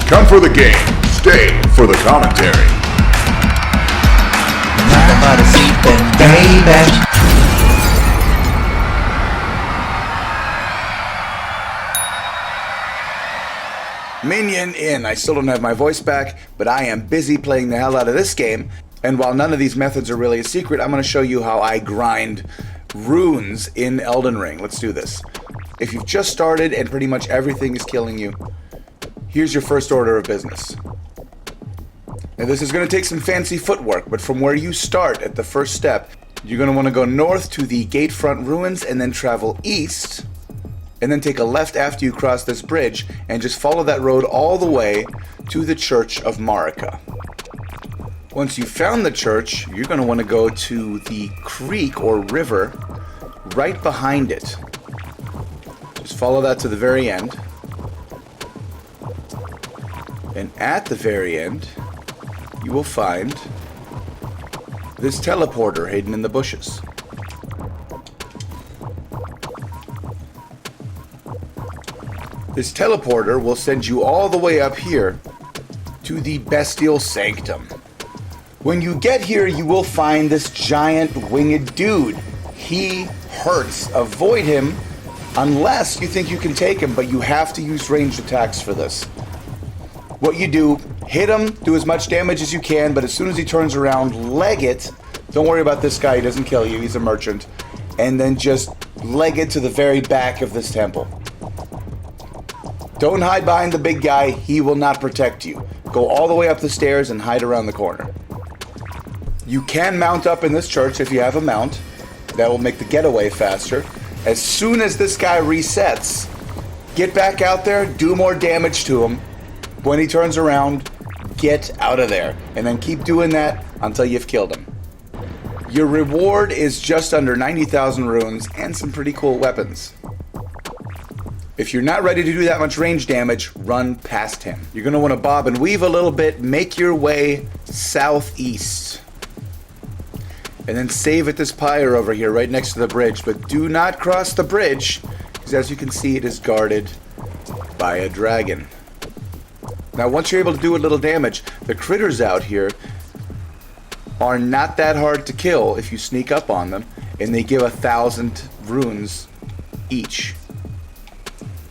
Come for the game, stay for the commentary. Talk about a sleeping baby. Minion in. I still don't have my voice back, but I am busy playing the hell out of this game. And while none of these methods are really a secret, I'm going to show you how I grind runes in Elden Ring. Let's do this. If you've just started and pretty much everything is killing you, here's your first order of business. Now this is going to take some fancy footwork, but from where you start at the first step, you're going to want to go north to the Gatefront Ruins and then travel east, and then take a left after you cross this bridge and just follow that road all the way to the Church of Marika. Once you've found the church, you're going to want to go to the creek or river right behind it. Just follow that to the very end. And at the very end, you will find this teleporter hidden in the bushes. This teleporter will send you all the way up here to the Bestial Sanctum. When you get here, you will find this giant winged dude. He hurts. Avoid him unless you think you can take him, but you have to use ranged attacks for this. What you do, hit him, do as much damage as you can, but as soon as he turns around, leg it. Don't worry about this guy, he doesn't kill you, he's a merchant. And then just leg it to the very back of this temple. Don't hide behind the big guy, he will not protect you. Go all the way up the stairs and hide around the corner. You can mount up in this church if you have a mount. That will make the getaway faster. As soon as this guy resets, get back out there, do more damage to him. When he turns around, get out of there. And then keep doing that until you've killed him. Your reward is just under 90,000 runes and some pretty cool weapons. If you're not ready to do that much range damage, run past him. You're going to want to bob and weave a little bit, make your way southeast. And then save at this pyre over here right next to the bridge. But do not cross the bridge, because as you can see, it is guarded by a dragon. Now once you're able to do a little damage, the critters out here are not that hard to kill if you sneak up on them, and they give 1,000 runes each.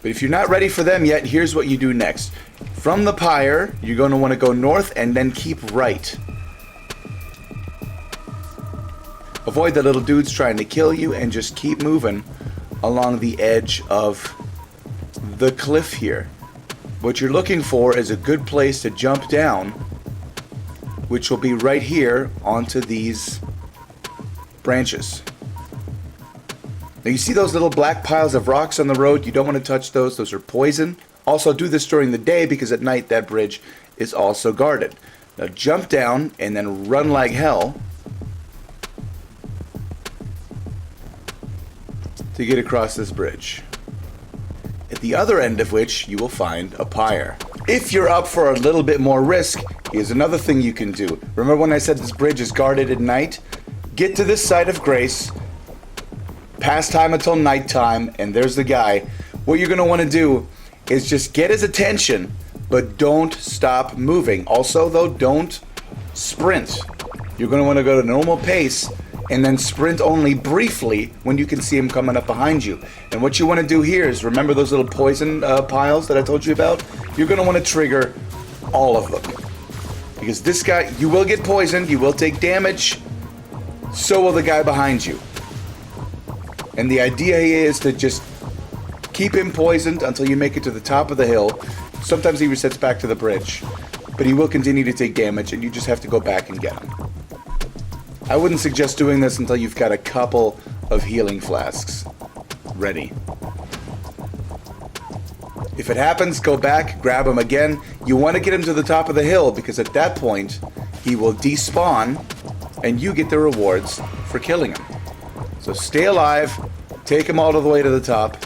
But if you're not ready for them yet, here's what you do next. From the pyre, you're going to want to go north and then keep right. Avoid the little dudes trying to kill you and just keep moving along the edge of the cliff here. What you're looking for is a good place to jump down, which will be right here onto these branches. Now you see those little black piles of rocks on the road? You don't want to touch those. Those are poison. Also do this during the day because at night that bridge is also guarded. Now jump down and then run like hell to get across this bridge. At the other end of which you will find a pyre. If you're up for a little bit more risk, here's another thing you can do. Remember when I said this bridge is guarded at night? Get to this site of grace, pass time until nighttime, and there's the guy. What you're going to want to do is just get his attention, but don't stop moving. Also, though, don't sprint. You're going to want to go to normal pace and then sprint only briefly when you can see him coming up behind you. And what you want to do here is, remember those little poison piles that I told you about? You're going to want to trigger all of them. Because this guy, you will get poisoned, you will take damage, so will the guy behind you. And the idea here is to just keep him poisoned until you make it to the top of the hill. Sometimes he resets back to the bridge, but he will continue to take damage and you just have to go back and get him. I wouldn't suggest doing this until you've got a couple of healing flasks ready. If it happens, go back, grab him again. You want to get him to the top of the hill because at that point, he will despawn and you get the rewards for killing him. So stay alive, take him all the way to the top.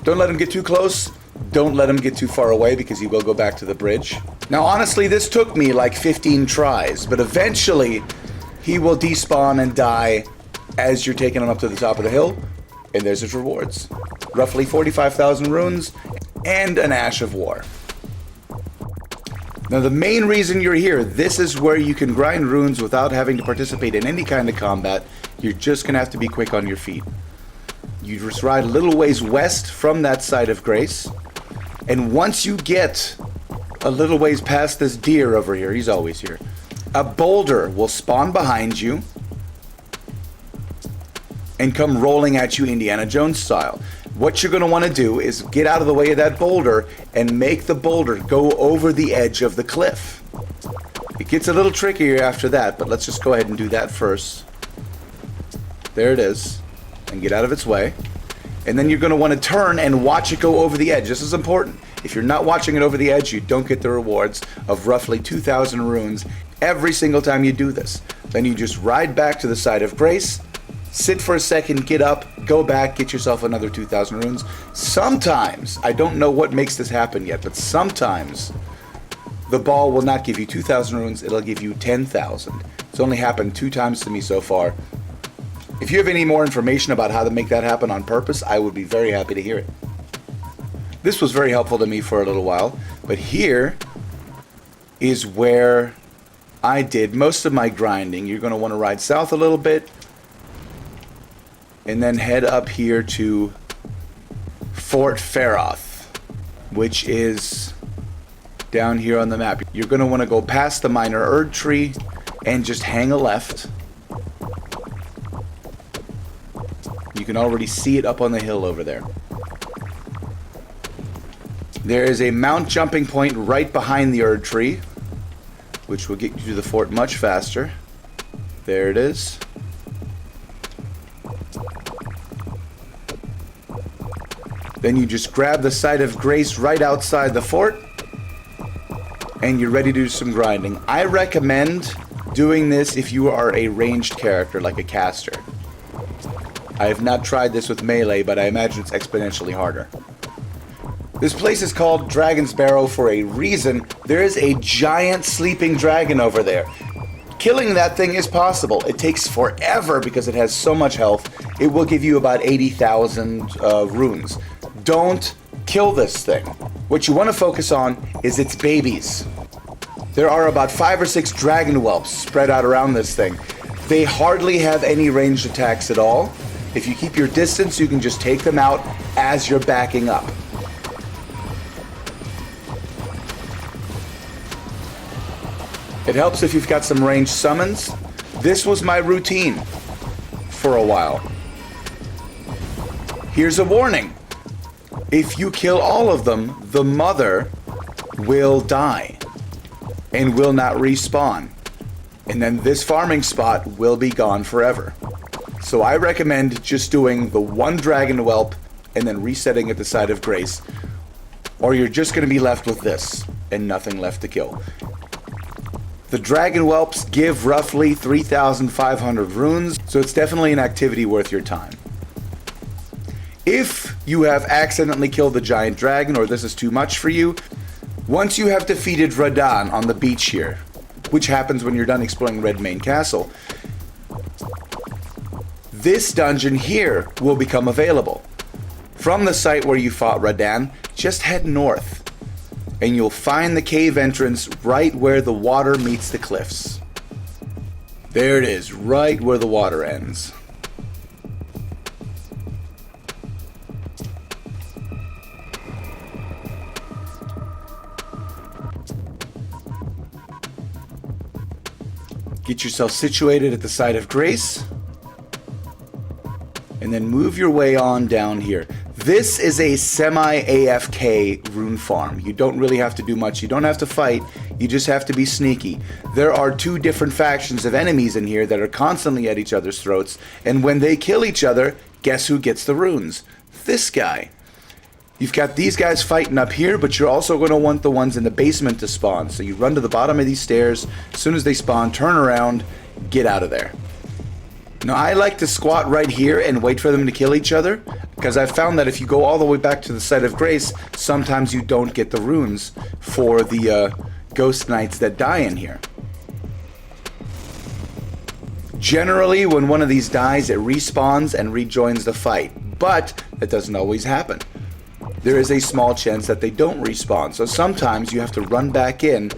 Don't let him get too close. Don't let him get too far away because he will go back to the bridge. Now honestly, this took me like 15 tries, but eventually he will despawn and die as you're taking him up to the top of the hill, and there's his rewards. Roughly 45,000 runes and an Ash of War. Now, the main reason you're here, this is where you can grind runes without having to participate in any kind of combat. You're just going to have to be quick on your feet. You just ride a little ways west from that site of grace. And once you get a little ways past this deer over here, he's always here, a boulder will spawn behind you and come rolling at you Indiana Jones style. What you're going to want to do is get out of the way of that boulder and make the boulder go over the edge of the cliff. It gets a little trickier after that, but let's just go ahead and do that first. There it is. And get out of its way. And then you're going to want to turn and watch it go over the edge. This is important. If you're not watching it over the edge, you don't get the rewards of roughly 2,000 runes every single time you do this. Then you just ride back to the side of grace, sit for a second, get up, go back, get yourself another 2,000 runes. Sometimes, I don't know what makes this happen yet, but sometimes the ball will not give you 2,000 runes, it'll give you 10,000. It's only happened 2 times to me so far. If you have any more information about how to make that happen on purpose, I would be very happy to hear it. This was very helpful to me for a little while, but here is where I did most of my grinding. You're going to want to ride south a little bit, and then head up here to Fort Feroth, which is down here on the map. You're going to want to go past the minor Erd tree and just hang a left. You can already see it up on the hill over there. There is a mount jumping point right behind the Erd tree, which will get you to the fort much faster. There it is. Then you just grab the site of grace right outside the fort, and you're ready to do some grinding. I recommend doing this if you are a ranged character, like a caster. I have not tried this with melee, but I imagine it's exponentially harder. This place is called Dragon's Barrow for a reason. There is a giant sleeping dragon over there. Killing that thing is possible. It takes forever because it has so much health. It will give you about 80,000 runes. Don't kill this thing. What you want to focus on is its babies. There are about 5 or 6 dragon whelps spread out around this thing. They hardly have any ranged attacks at all. If you keep your distance, you can just take them out as you're backing up. It helps if you've got some ranged summons. This was my routine for a while. Here's a warning. If you kill all of them, the mother will die and will not respawn. And then this farming spot will be gone forever. So I recommend just doing the one dragon whelp and then resetting at the side of grace, or you're just going to be left with this and nothing left to kill. The dragon whelps give roughly 3,500 runes, so it's definitely an activity worth your time. If you have accidentally killed the giant dragon, or this is too much for you, once you have defeated Radahn on the beach here, which happens when you're done exploring Redmane Castle, this dungeon here will become available. From the site where you fought Radahn, just head north, and you'll find the cave entrance right where the water meets the cliffs. There it is, right where the water ends. Get yourself situated at the site of grace, and then move your way on down here. This is a semi-AFK rune farm. You don't really have to do much. You don't have to fight. You just have to be sneaky. There are 2 different factions of enemies in here that are constantly at each other's throats, and when they kill each other, guess who gets the runes? This guy. You've got these guys fighting up here, but you're also going to want the ones in the basement to spawn. So you run to the bottom of these stairs. As soon as they spawn, turn around, get out of there. Now, I like to squat right here and wait for them to kill each other, because I've found that if you go all the way back to the site of grace, sometimes you don't get the runes for the ghost knights that die in here. Generally, when one of these dies, it respawns and rejoins the fight, but that doesn't always happen. There is a small chance that they don't respawn, so sometimes you have to run back in,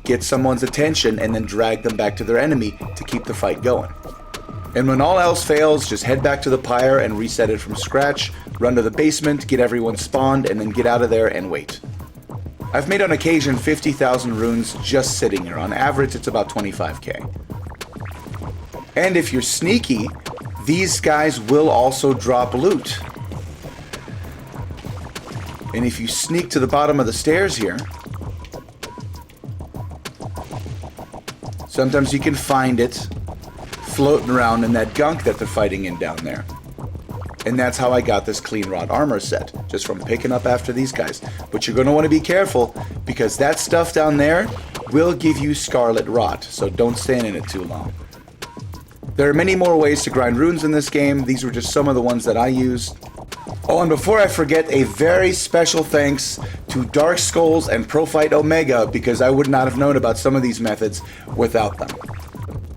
get someone's attention, and then drag them back to their enemy to keep the fight going. And when all else fails, just head back to the pyre and reset it from scratch, run to the basement, get everyone spawned, and then get out of there and wait. I've made on occasion 50,000 runes just sitting here. On average, it's about 25k. And if you're sneaky, these guys will also drop loot. And if you sneak to the bottom of the stairs here, sometimes you can find it floating around in that gunk that they're fighting in down there. And that's how I got this clean rod armor set, just from picking up after these guys. But you're going to want to be careful, because that stuff down there will give you scarlet rot, so don't stand in it too long. There are many more ways to grind runes in this game. These were just some of the ones that I used. Oh, and before I forget, a very special thanks to Dark Skulls and Profight Omega, because I would not have known about some of these methods without them.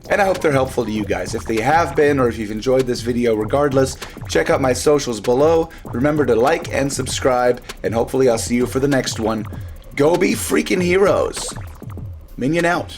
And I hope they're helpful to you guys. If they have been, or if you've enjoyed this video regardless, check out my socials below. Remember to like and subscribe, and hopefully I'll see you for the next one. Go be freaking heroes. Minion out.